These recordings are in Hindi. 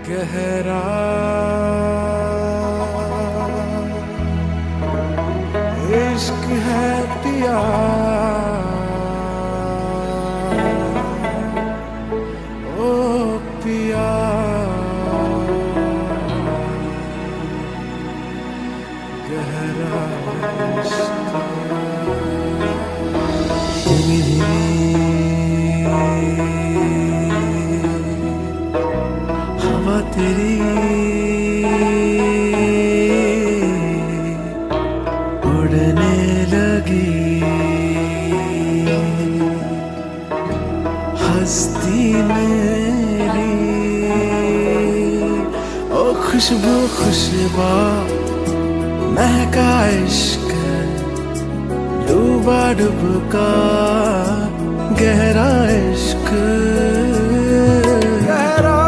गहरा इश्क है पिया, ओ पिया गहरा इश्क। धीमी धीमी हवा तेरी उड़ने लगी, हस्ती मेरी ओ खुशबू खुशबा महका इश्क, डूबा डुबका गहरा इश्क। गहरा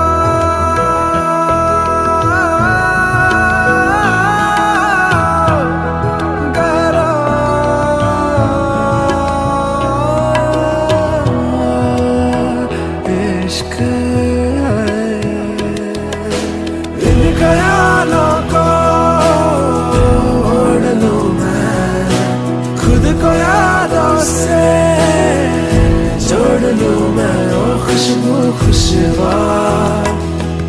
गहरा इश्क है। इन ख्यालों को ओढ़ लूं मैं, खुद को यादों से जोड़ लूं मैं, ओ खुशबू खुशबा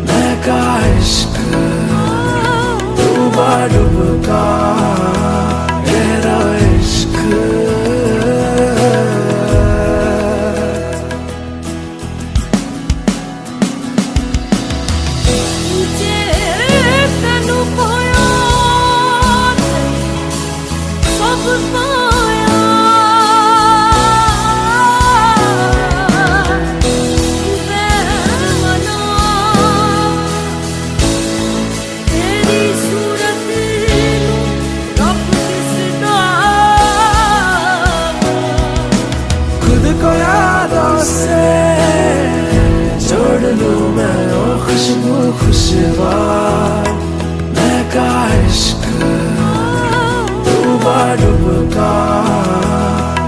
महका इश्क, डूबा डुबका गहरा इश्क। को यादों से जोड़ लूं मैं, ओ खुशबू खुशबा महका इश्क, डूबा डुबका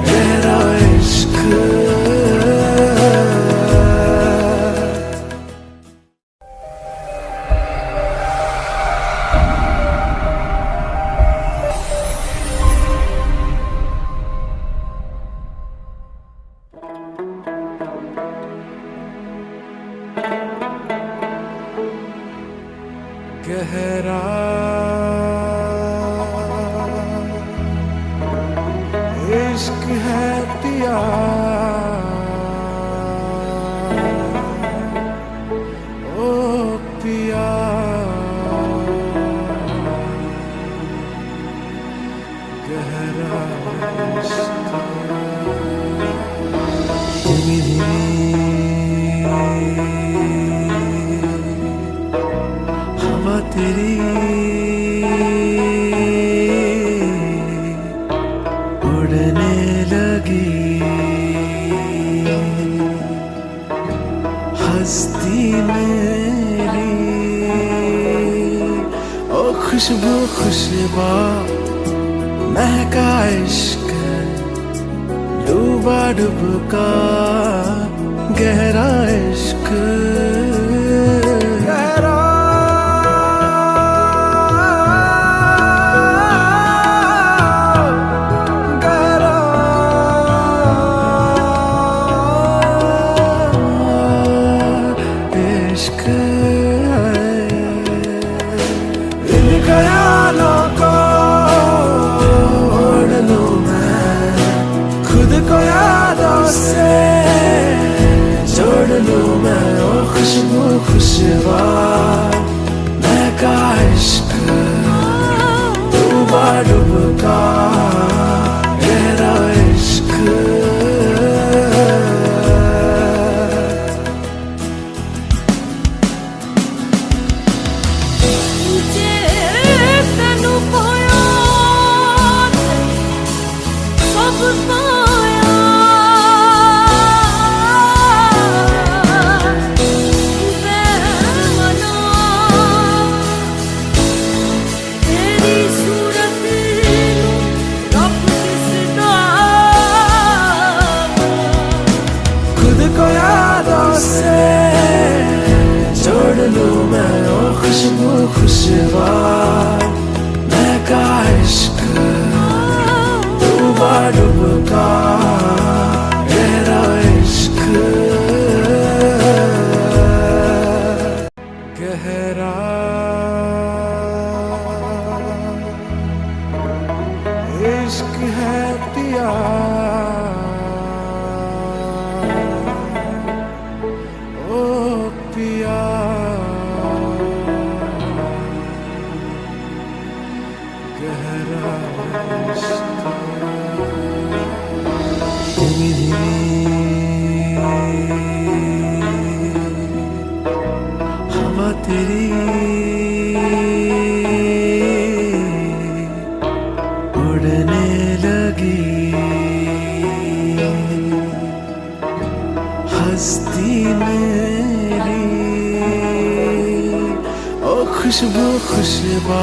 गहरा इश्क। गहरा इश्क है पिया, ओ पिया गहरा इश्क। धीमी धीमी हवा तेरी उड़ने लगी, हस्ती मेरी ओ खुशबू खुशबा महका इश्क, डूबा डुबका गहरा इश्क। गहरा इश्क है। इन ख्यालों को ओढ़ लूं मैं, खुद को यादों से जोड़ लूं मैं, ओ खुशबू खुशबा महका इश्क, डूबा डुबका गहरा इश्क। इश्क है पिया, ओ पिया गहरा इश्क। धीमी धीमी हवा तेरी उड़ने लगी, हस्ती मेरी ओ खुशबू खुशबू।